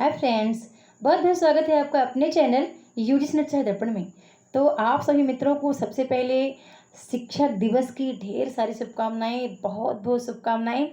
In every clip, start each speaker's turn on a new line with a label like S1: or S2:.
S1: Hi friends, बहुत बहुत स्वागत है आपका अपने चैनल यूजी नच्छा दर्पण में। तो आप सभी मित्रों को सबसे पहले शिक्षक दिवस की ढेर सारी शुभकामनाएं, बहुत बहुत शुभकामनाएं।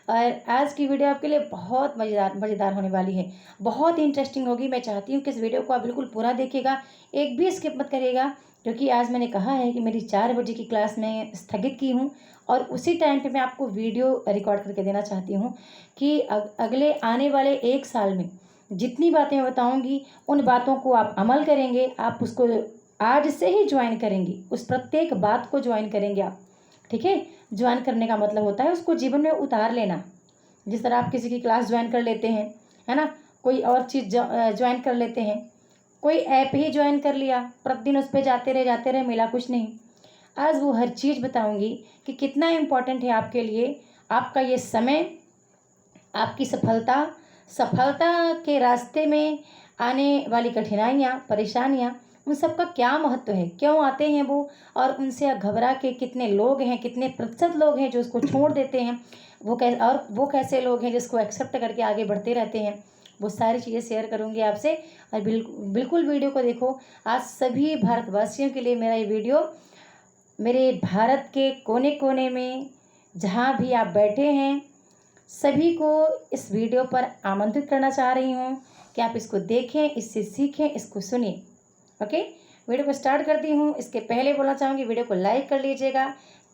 S1: और आज की वीडियो आपके लिए बहुत मज़ेदार होने वाली है, बहुत ही इंटरेस्टिंग होगी। मैं चाहती हूँ कि इस वीडियो को आप बिल्कुल पूरा देखिएगा, एक भी स्किप मत करिएगा, क्योंकि आज मैंने कहा है कि मेरी 4 बजे की क्लास में स्थगित की हूँ और उसी टाइम पे मैं आपको वीडियो रिकॉर्ड करके देना चाहती हूँ कि अगले आने वाले 1 साल में जितनी बातें मैं बताऊंगी उन बातों को आप अमल करेंगे। आप उसको आज से ही ज्वाइन करेंगे, उस प्रत्येक बात को ज्वाइन करेंगे आप। ठीक है, ज्वाइन करने का मतलब होता है उसको जीवन में उतार लेना। जिस तरह आप किसी की क्लास ज्वाइन कर लेते हैं, है ना, कोई और चीज़ ज्वाइन कर लेते हैं, कोई ऐप ही ज्वाइन कर लिया, प्रतिदिन उस पर जाते रहे मिला कुछ नहीं। आज वो हर चीज़ बताऊंगी कि कितना इम्पोर्टेंट है आपके लिए आपका ये समय, आपकी सफलता, सफलता के रास्ते में आने वाली कठिनाइयाँ, परेशानियाँ, उन सब का क्या महत्व है, क्यों आते हैं वो, और उनसे घबरा के कितने लोग हैं, कितने प्रतिशत लोग हैं जो उसको छोड़ देते हैं, वो कैसे लोग हैं जिसको एक्सेप्ट करके आगे बढ़ते रहते हैं। वो सारी चीज़ें शेयर करूंगी आपसे। और बिल्कुल वीडियो को देखो। आज सभी भारतवासियों के लिए मेरा ये वीडियो, मेरे भारत के कोने कोने में जहाँ भी आप बैठे हैं, सभी को इस वीडियो पर आमंत्रित करना चाह रही हूँ कि आप इसको देखें, इससे सीखें, इसको सुनिए। ओके, वीडियो को स्टार्ट करती हूँ। इसके पहले बोलना चाहूँगी वीडियो को लाइक कर लीजिएगा,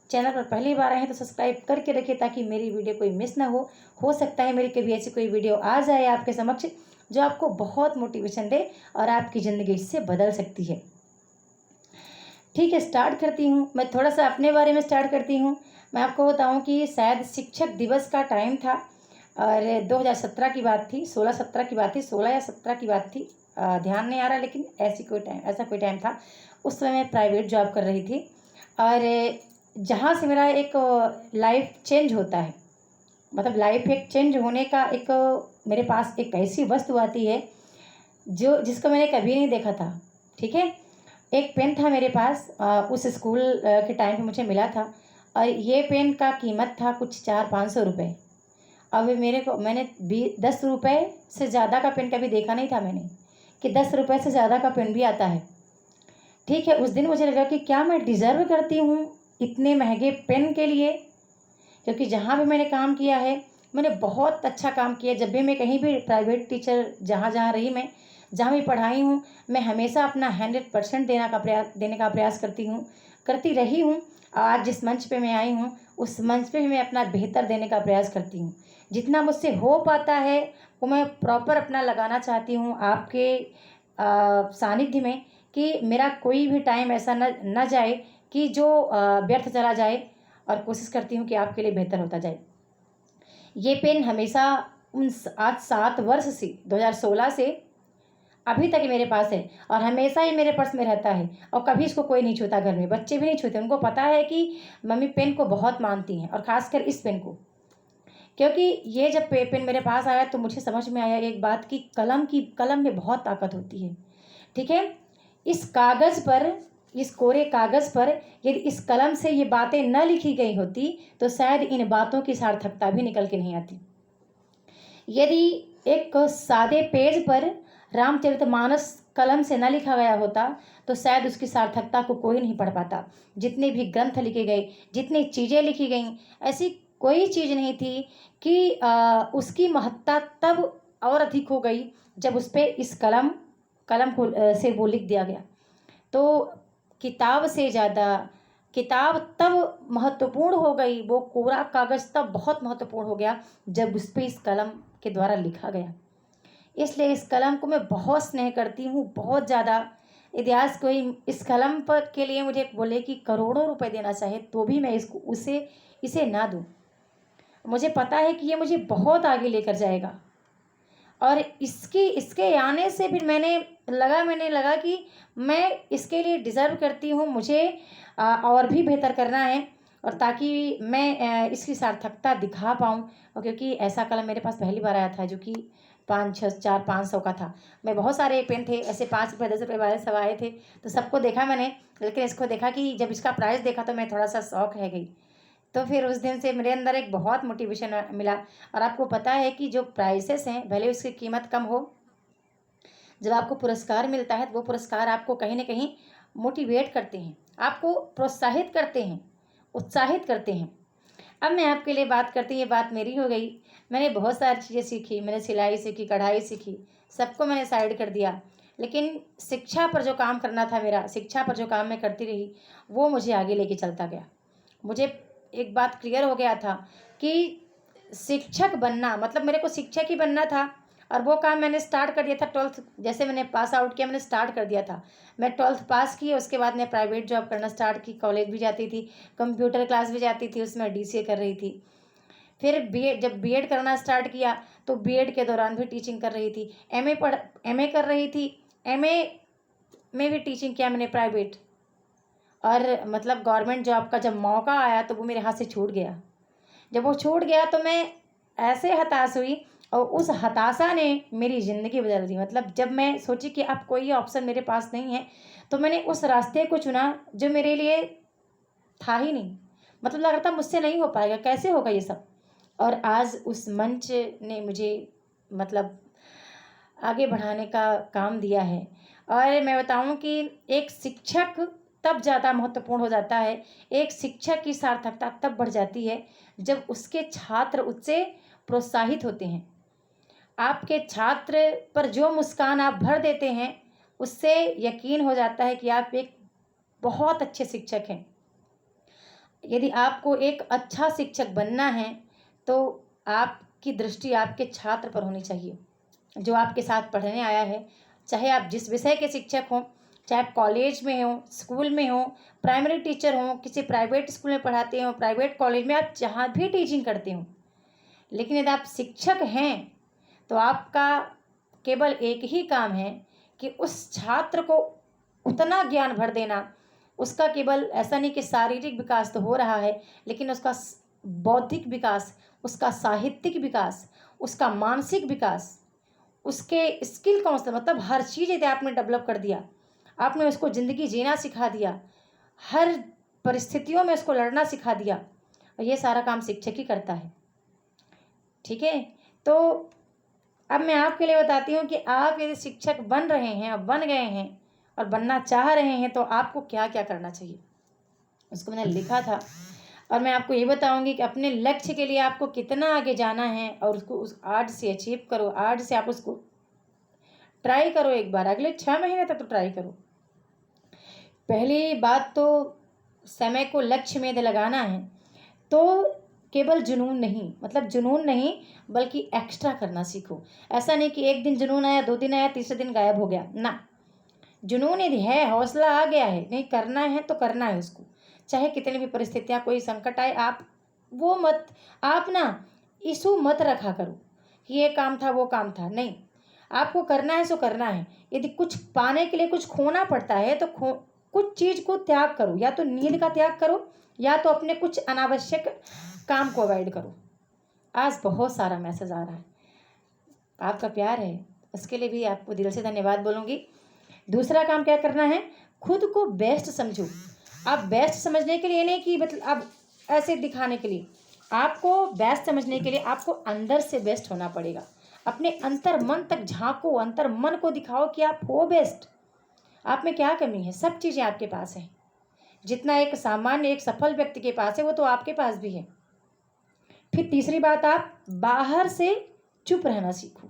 S1: चैनल पर पहली बार आए हैं तो सब्सक्राइब करके रखिए ताकि मेरी वीडियो कोई मिस ना हो सकता है मेरी कभी ऐसी कोई वीडियो आ जाए आपके समक्ष जो आपको बहुत मोटिवेशन दे और आपकी ज़िंदगी इससे बदल सकती है। ठीक है, स्टार्ट करती हूँ। मैं थोड़ा सा अपने बारे में स्टार्ट करती हूँ। मैं आपको बताऊँ कि शायद शिक्षक दिवस का टाइम था और 2017 की बात थी, 16-17 की बात थी, 16 या 17 की बात थी, ध्यान नहीं आ रहा, लेकिन ऐसा कोई टाइम था। उस समय मैं प्राइवेट जॉब कर रही थी और जहाँ से मेरा एक लाइफ चेंज होता है, मतलब लाइफ एक चेंज होने का एक मेरे पास एक ऐसी वस्तु आती है जिसको मैंने कभी नहीं देखा था। ठीक है, एक पेन था मेरे पास, उस स्कूल के टाइम पे मुझे मिला था और ये पेन का कीमत था कुछ 400-500 रुपये। अब मैंने 10 रुपये से ज़्यादा का पेन कभी देखा नहीं था मैंने, कि 10 रुपये से ज़्यादा का पेन भी आता है। ठीक है, उस दिन मुझे लगा कि क्या मैं डिज़र्व करती हूँ इतने महंगे पेन के लिए, क्योंकि जहाँ भी मैंने काम किया है मैंने बहुत अच्छा काम किया। जब भी मैं कहीं भी प्राइवेट टीचर जहाँ जहाँ रही, मैं जहाँ भी पढ़ाई हूँ, मैं हमेशा अपना 100% देने का प्रयास करती रही हूँ। आज जिस मंच पे मैं आई हूँ उस मंच पे भी मैं अपना बेहतर देने का प्रयास करती हूँ। जितना मुझसे हो पाता है वो मैं प्रॉपर अपना लगाना चाहती हूँ आपके सानिध्य में, कि मेरा कोई भी टाइम ऐसा न जाए कि जो व्यर्थ चला जाए, और कोशिश करती हूँ कि आपके लिए बेहतर होता जाए। ये पेन हमेशा आज 7 वर्ष से 2016 से अभी तक मेरे पास है और हमेशा ही मेरे पर्स में रहता है और कभी इसको कोई नहीं छूता। घर में बच्चे भी नहीं छूते, उनको पता है कि मम्मी पेन को बहुत मानती हैं, और ख़ासकर इस पेन को। क्योंकि ये जब पेन मेरे पास आया तो मुझे समझ में आया एक बात कि कलम में बहुत ताकत होती है। ठीक है, इस कागज़ पर, इस कोरे कागज़ पर यदि इस कलम से ये बातें न लिखी गई होती तो शायद इन बातों की सार्थकता भी निकल के नहीं आती। यदि एक सादे पेज पर रामचरितमानस कलम से न लिखा गया होता तो शायद उसकी सार्थकता को कोई नहीं पढ़ पाता। जितने भी ग्रंथ लिखे गए, जितनी चीज़ें लिखी गईं, ऐसी कोई चीज़ नहीं थी कि उसकी महत्ता तब और अधिक हो गई जब उस पर इस कलम को से वो लिख दिया गया। तो किताब से ज़्यादा किताब तब महत्वपूर्ण हो गई, वो कोरा कागज़ तब बहुत महत्वपूर्ण हो गया जब उस पर इस कलम के द्वारा लिखा गया। इसलिए इस कलम को मैं बहुत स्नेह करती हूँ, बहुत ज़्यादा। इतिहास कोई इस कलम पर के लिए मुझे बोले कि करोड़ों रुपए देना चाहे तो भी मैं इसे ना दूँ। मुझे पता है कि ये मुझे बहुत आगे लेकर जाएगा और इसके आने से फिर मैंने लगा कि मैं इसके लिए डिज़र्व करती हूँ। मुझे और भी बेहतर करना है, और ताकि मैं इसकी सार्थकता दिखा पाऊँ। और क्योंकि ऐसा कलम मेरे पास पहली बार आया था जो कि 500 का था। मैं बहुत सारे पेन थे ऐसे 5 रुपये 10 रुपये वाले सब आए थे, तो सबको देखा मैंने, लेकिन इसको देखा कि जब इसका प्राइस देखा तो मैं थोड़ा सा शौक रह गई। तो फिर उस दिन से मेरे अंदर एक बहुत मोटिवेशन मिला। और आपको पता है कि जो प्राइसेस हैं भले उसकी कीमत कम हो, जब आपको पुरस्कार मिलता है तो वो पुरस्कार आपको कहीं ना कहीं मोटिवेट करते हैं, आपको प्रोत्साहित करते हैं, उत्साहित करते हैं। अब मैं आपके लिए बात करती, ये बात मेरी हो गई। मैंने बहुत सारी चीज़ें सीखी, मैंने सिलाई सीखी, कढ़ाई सीखी, सबको मैंने साइड कर दिया। लेकिन शिक्षा पर जो काम करना था मेरा, शिक्षा पर जो काम मैं करती रही, वो मुझे आगे लेके चलता गया। मुझे एक बात क्लियर हो गया था कि शिक्षक बनना मतलब मेरे को शिक्षक ही बनना था। और वो काम मैंने स्टार्ट कर दिया था 12th, जैसे मैंने पास आउट किया मैंने स्टार्ट कर दिया था। मैं 12th पास की, उसके बाद मैं प्राइवेट जॉब करना स्टार्ट की, कॉलेज भी जाती थी, कंप्यूटर क्लास भी जाती थी, उसमें डीसीए कर रही थी। फिर बीएड, जब बीएड करना स्टार्ट किया तो बीएड के दौरान भी टीचिंग कर रही थी। एमए कर रही थी, एमए में भी टीचिंग किया मैंने प्राइवेट। और मतलब गवर्नमेंट जॉब का जब मौका आया तो वो मेरे हाथ से छूट गया। जब वो छूट गया तो मैं ऐसे हताश हुई, और उस हताशा ने मेरी ज़िंदगी बदल दी। मतलब जब मैं सोची कि अब कोई ऑप्शन मेरे पास नहीं है, तो मैंने उस रास्ते को चुना जो मेरे लिए था ही नहीं। मतलब लग रहा था मुझसे नहीं हो पाएगा, कैसे होगा ये सब। और आज उस मंच ने मुझे मतलब आगे बढ़ाने का काम दिया है। और मैं बताऊं कि एक शिक्षक तब ज़्यादा महत्वपूर्ण हो जाता है, एक शिक्षक की सार्थकता तब बढ़ जाती है जब उसके छात्र उससे प्रोत्साहित होते हैं। आपके छात्र पर जो मुस्कान आप भर देते हैं, उससे यकीन हो जाता है कि आप एक बहुत अच्छे शिक्षक हैं। यदि आपको एक अच्छा शिक्षक बनना है तो आपकी दृष्टि आपके छात्र पर होनी चाहिए, जो आपके साथ पढ़ने आया है। चाहे आप जिस विषय के शिक्षक हों, चाहे आप कॉलेज में हों, स्कूल में हों, प्राइमरी टीचर हों, किसी प्राइवेट स्कूल में पढ़ाते हों, प्राइवेट कॉलेज में, आप जहाँ भी टीचिंग करते हों, लेकिन यदि आप शिक्षक हैं तो आपका केवल एक ही काम है कि उस छात्र को उतना ज्ञान भर देना, उसका केवल ऐसा नहीं कि शारीरिक विकास तो हो रहा है, लेकिन उसका बौद्धिक विकास, उसका साहित्यिक विकास, उसका मानसिक विकास, उसके स्किल कौशल, मतलब हर चीज़ यदि आपने डेवलप कर दिया, आपने उसको ज़िंदगी जीना सिखा दिया, हर परिस्थितियों में उसको लड़ना सिखा दिया, और ये सारा काम शिक्षक ही करता है। ठीक है, तो अब मैं आपके लिए बताती हूँ कि आप यदि शिक्षक बन रहे हैं और बन गए हैं और बनना चाह रहे हैं तो आपको क्या क्या करना चाहिए, उसको मैंने लिखा था। और मैं आपको ये बताऊंगी कि अपने लक्ष्य के लिए आपको कितना आगे जाना है, और उसको उस आज से अचीव करो, आज से आप उसको ट्राई करो। एक बार अगले 6 महीने तक तो ट्राई करो। पहली बात तो समय को लक्ष्य में लगाना है, तो केवल जुनून नहीं, मतलब जुनून नहीं बल्कि एक्स्ट्रा करना सीखो। ऐसा नहीं कि एक दिन जुनून आया, 2 दिन आया, तीसरे दिन गायब हो गया ना। जुनून यदि है, हौसला आ गया है, नहीं करना है तो करना है उसको, चाहे कितनी भी परिस्थितियाँ, कोई संकट आए, आप ना इशू मत रखा करो कि ये काम था वो काम था, नहीं। आपको करना है सो करना है। यदि कुछ पाने के लिए कुछ खोना पड़ता है तो कुछ चीज़ को त्याग करो, या तो नींद का त्याग करो, या तो अपने कुछ अनावश्यक काम को अवॉइड करो। आज बहुत सारा मैसेज आ रहा है, आपका प्यार है, उसके लिए भी आपको दिल से धन्यवाद बोलूँगी। दूसरा काम क्या करना है, खुद को बेस्ट समझो। आप बेस्ट समझने के लिए नहीं कि मतलब आप ऐसे दिखाने के लिए, आपको बेस्ट समझने के लिए आपको अंदर से बेस्ट होना पड़ेगा। अपने अंतर मन तक झांको, अंतर मन को दिखाओ कि आप हो बेस्ट। आप में क्या कमी है, सब चीज़ें आपके पास हैं। जितना एक सामान्य एक सफल व्यक्ति के पास है वो तो आपके पास भी है। फिर तीसरी बात, आप बाहर से चुप रहना सीखो।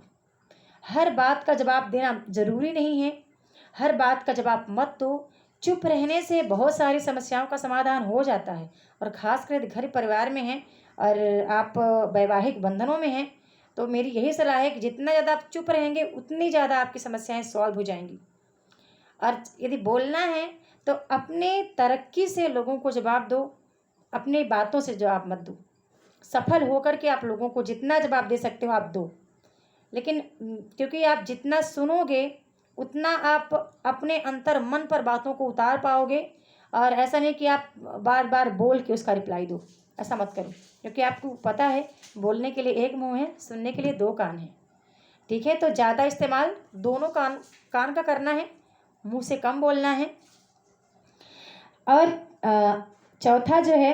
S1: हर बात का जवाब देना जरूरी नहीं है, हर बात का जवाब मत दो। चुप रहने से बहुत सारी समस्याओं का समाधान हो जाता है। और ख़ासकर घर परिवार में हैं और आप वैवाहिक बंधनों में हैं, तो मेरी यही सलाह है कि जितना ज़्यादा आप चुप रहेंगे उतनी ज़्यादा आपकी समस्याएं सॉल्व हो जाएंगी। और यदि बोलना है तो अपने तरक्की से लोगों को जवाब दो, अपनी बातों से जवाब मत दो। सफल होकर के आप लोगों को जितना जवाब दे सकते हो आप दो, लेकिन क्योंकि आप जितना सुनोगे उतना आप अपने अंतर मन पर बातों को उतार पाओगे। और ऐसा नहीं कि आप बार बार बोल के उसका रिप्लाई दो, ऐसा मत करो, क्योंकि आपको पता है बोलने के लिए एक मुंह है, सुनने के लिए 2 कान हैं। ठीक है, तो ज़्यादा इस्तेमाल दोनों कान का करना है, मुंह से कम बोलना है। और चौथा जो है,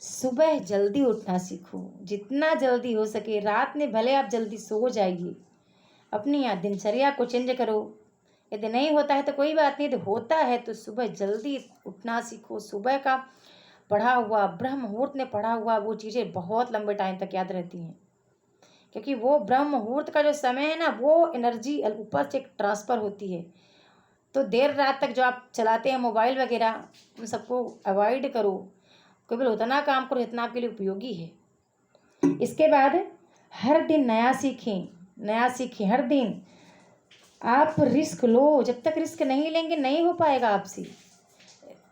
S1: सुबह जल्दी उठना सीखो। जितना जल्दी हो सके, रात में भले आप जल्दी सो जाइए, अपनी दिनचर्या को चेंज करो। यदि नहीं होता है तो कोई बात नहीं, यदि होता है तो सुबह जल्दी उठना सीखो। सुबह का पढ़ा हुआ, ब्रह्म मुहूर्त में पढ़ा हुआ वो चीज़ें बहुत लंबे टाइम तक याद रहती हैं, क्योंकि वो ब्रह्म मुहूर्त का जो समय है ना, वो एनर्जी ऊपर से ट्रांसफ़र होती है। तो देर रात तक जो आप चलाते हैं मोबाइल वगैरह, उन सबको अवॉइड करो। केवल उतना काम करो जितना आपके लिए उपयोगी है। इसके बाद हर दिन नया सीखें, नया सीखें हर दिन। आप रिस्क लो, जब तक रिस्क नहीं लेंगे नहीं हो पाएगा आपसे।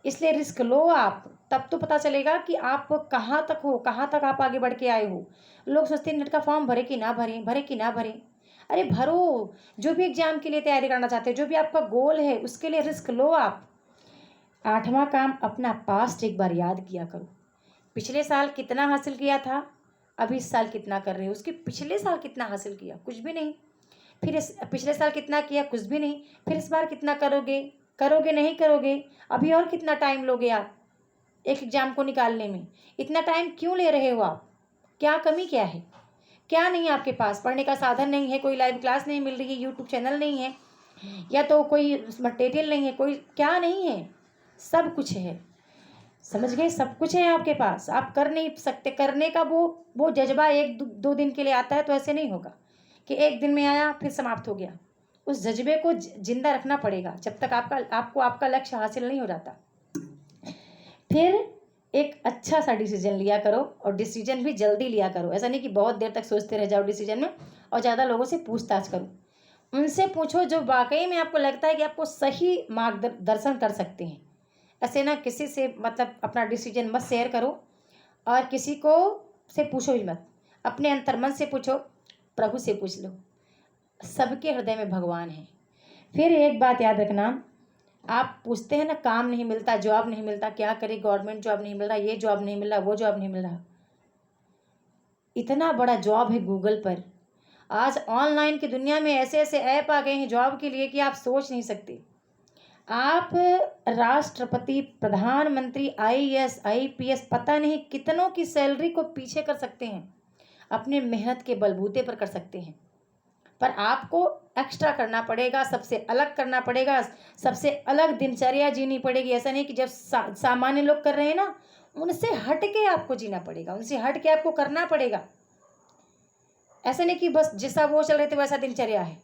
S1: इसलिए रिस्क लो आप, तब तो पता चलेगा कि आप कहाँ तक हो, कहाँ तक आप आगे बढ़ के आए हो। लोग सोचते हैं नेट का फॉर्म भरे कि ना भरें, भरे कि ना भरें। अरे भरो, जो भी एग्जाम के लिए तैयारी करना चाहते हो, जो भी आपका गोल है उसके लिए रिस्क लो आप। 8वां काम, अपना पास्ट एक बार याद किया करो। पिछले साल कितना हासिल किया था, अभी इस साल कितना कर रहे हो, उसके पिछले साल कितना हासिल किया, कुछ भी नहीं। फिर इस पिछले साल कितना किया, कुछ भी नहीं। फिर इस बार कितना करोगे, करोगे नहीं करोगे, अभी और कितना टाइम लोगे आप एक एग्ज़ाम को निकालने में। इतना टाइम क्यों ले रहे हो आप, क्या कमी क्या है, क्या नहीं है आपके पास। पढ़ने का साधन नहीं है, कोई लाइव क्लास नहीं मिल रही है, यूट्यूब चैनल नहीं है, या तो कोई मटेरियल नहीं है, कोई क्या नहीं है, सब कुछ है। समझ गए, सब कुछ है आपके पास। आप कर नहीं सकते, करने का वो जज्बा एक दो दिन के लिए आता है, तो ऐसे नहीं होगा कि एक दिन में आया फिर समाप्त हो गया। उस जज्बे को जिंदा रखना पड़ेगा जब तक आपका लक्ष्य हासिल नहीं हो जाता। फिर एक अच्छा सा डिसीजन लिया करो, और डिसीजन भी जल्दी लिया करो। ऐसा नहीं कि बहुत देर तक सोचते रह जाओ डिसीजन में, और ज़्यादा लोगों से पूछताछ करो। उनसे पूछो जो वाकई में आपको लगता है कि आपको सही मार्गदर्शन कर सकते हैं। ऐसे ना किसी से मतलब अपना डिसीजन मत शेयर करो, और किसी को से पूछो ही मत। अपने अंतर्मन से पूछो, प्रभु से पूछ लो, सबके हृदय में भगवान है। फिर एक बात याद रखना, आप पूछते हैं ना काम नहीं मिलता, जॉब नहीं मिलता, क्या करें, गवर्नमेंट जॉब नहीं मिल रहा, ये जॉब नहीं मिल रहा, वो जॉब नहीं मिल रहा। इतना बड़ा जॉब है गूगल पर। आज ऑनलाइन की दुनिया में ऐसे ऐसे ऐप आ गए हैं जॉब के लिए कि आप सोच नहीं सकते। आप राष्ट्रपति, प्रधानमंत्री, आईएएस, आईपीएस, पता नहीं कितनों की सैलरी को पीछे कर सकते हैं, अपने मेहनत के बलबूते पर कर सकते हैं। पर आपको एक्स्ट्रा करना पड़ेगा, सबसे अलग करना पड़ेगा, सबसे अलग दिनचर्या जीनी पड़ेगी। ऐसा नहीं कि जब सामान्य लोग कर रहे हैं ना, उनसे हट के आपको जीना पड़ेगा, उनसे हट के आपको करना पड़ेगा। ऐसा नहीं कि बस जैसा वो चल रहे थे वैसा दिनचर्या है,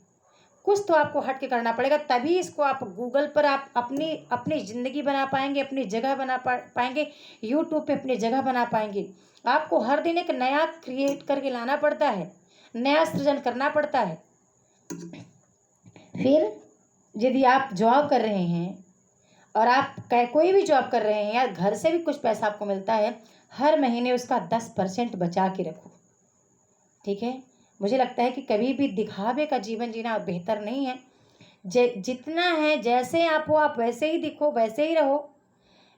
S1: कुछ तो आपको हट के करना पड़ेगा। तभी इसको आप गूगल पर आप अपनी अपनी ज़िंदगी बना पाएंगे, अपनी जगह बना पाएंगे, यूट्यूब पे अपनी जगह बना पाएंगे। आपको हर दिन एक नया क्रिएट करके लाना पड़ता है, नया सृजन करना पड़ता है। फिर यदि आप जॉब कर रहे हैं, और आप कोई भी जॉब कर रहे हैं, या घर से भी कुछ पैसा आपको मिलता है, हर महीने उसका 10% बचा के रखो, ठीक है। मुझे लगता है कि कभी भी दिखावे का जीवन जीना बेहतर नहीं है। जितना है, जैसे आप हो आप वैसे ही दिखो, वैसे ही रहो।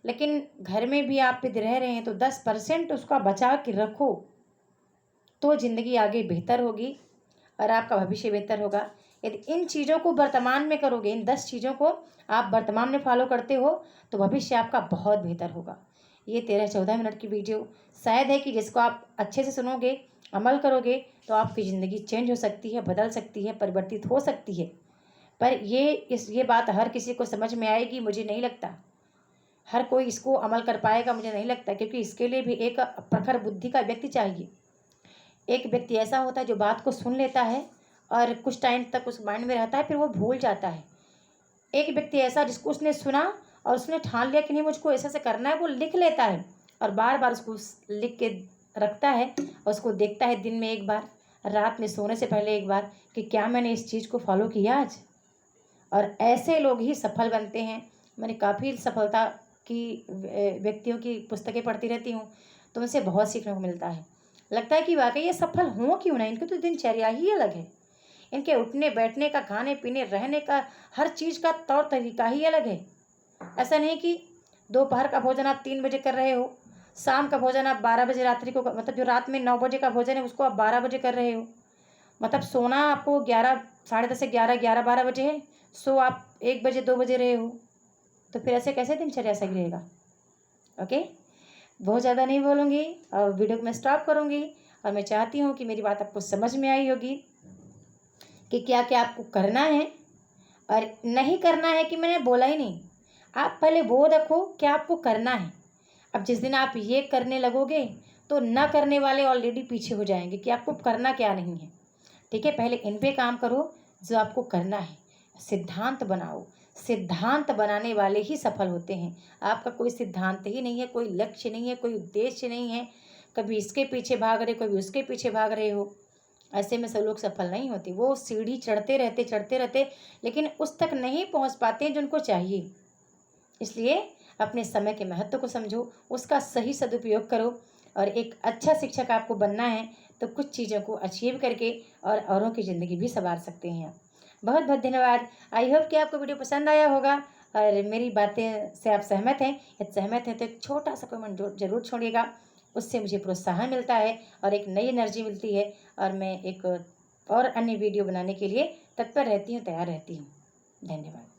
S1: लेकिन घर में भी आप यदि रह रहे हैं तो 10% उसका बचा के रखो, तो ज़िंदगी आगे बेहतर होगी और आपका भविष्य बेहतर होगा। यदि इन चीज़ों को वर्तमान में करोगे, इन 10 चीज़ों को आप वर्तमान में फॉलो करते हो, तो भविष्य आपका बहुत बेहतर होगा। ये 13-14 मिनट की वीडियो शायद है कि जिसको आप अच्छे से सुनोगे, अमल करोगे, तो आपकी ज़िंदगी चेंज हो सकती है, बदल सकती है, परिवर्तित हो सकती है। पर ये बात हर किसी को समझ में आएगी मुझे नहीं लगता। हर कोई इसको अमल कर पाएगा मुझे नहीं लगता, क्योंकि इसके लिए भी एक प्रखर बुद्धि का व्यक्ति चाहिए। एक व्यक्ति ऐसा होता है जो बात को सुन लेता है और कुछ टाइम तक उस माइंड में रहता है, फिर वो भूल जाता है। एक व्यक्ति ऐसा जिसको उसने सुना और उसने ठान लिया कि नहीं मुझको ऐसा से करना है, वो लिख लेता है और बार बार उसको लिख के रखता है, और उसको देखता है दिन में एक बार, रात में सोने से पहले एक बार, कि क्या मैंने इस चीज़ को फॉलो किया आज। और ऐसे लोग ही सफल बनते हैं। मैंने काफ़ी सफलता की व्यक्तियों की पुस्तकें पढ़ती रहती हूँ, तो उनसे बहुत सीखने को मिलता है। लगता है कि वाकई ये सफल हों क्यों ना, इनकी तो दिनचर्या ही अलग है। इनके उठने बैठने का, खाने पीने, रहने का, हर चीज़ का तौर तरीका ही अलग है। ऐसा नहीं कि दोपहर का भोजन आप 3 बजे कर रहे हो, शाम का भोजन आप 12 बजे रात्रि को, मतलब जो रात में 9 बजे का भोजन है उसको आप 12 बजे कर रहे हो। मतलब सोना आपको 11, साढ़े 10 से 11, 11-12 बजे है, सो आप 1 बजे 2 बजे रहे हो, तो फिर ऐसे कैसे दिनचर्या सही रहेगा। ओके, बहुत ज़्यादा नहीं बोलूँगी और वीडियो को मैं स्टॉप करूँगी। और मैं चाहती हूँ कि मेरी बात आपको समझ में आई होगी कि क्या क्या आपको करना है, और नहीं करना है कि मैंने बोला ही नहीं, आप पहले वो रखो कि आपको करना है। अब जिस दिन आप ये करने लगोगे तो ना करने वाले ऑलरेडी पीछे हो जाएंगे कि आपको करना क्या नहीं है। ठीक है, पहले इन पे काम करो जो आपको करना है, सिद्धांत बनाओ। सिद्धांत बनाने वाले ही सफल होते हैं। आपका कोई सिद्धांत ही नहीं है, कोई लक्ष्य नहीं है, कोई उद्देश्य नहीं है, कभी इसके पीछे भाग रहे, कभी उसके पीछे भाग रहे हो, ऐसे में सब लोग सफल नहीं होते। वो सीढ़ी चढ़ते रहते लेकिन उस तक नहीं पहुंच पाते जो उनको चाहिए। इसलिए अपने समय के महत्व को समझो, उसका सही सदुपयोग करो, और एक अच्छा शिक्षक आपको बनना है तो कुछ चीज़ों को अचीव करके और औरों की ज़िंदगी भी संवार सकते हैं। बहुत बहुत धन्यवाद। आई होप कि आपको वीडियो पसंद आया होगा और मेरी बातें से आप सहमत हैं। यदि सहमत हैं तो एक छोटा सा कमेंट जरूर छोड़िएगा, उससे मुझे प्रोत्साहन मिलता है और एक नई एनर्जी मिलती है, और मैं एक और अन्य वीडियो बनाने के लिए तत्पर रहती हूँ, तैयार रहती हूँ। धन्यवाद।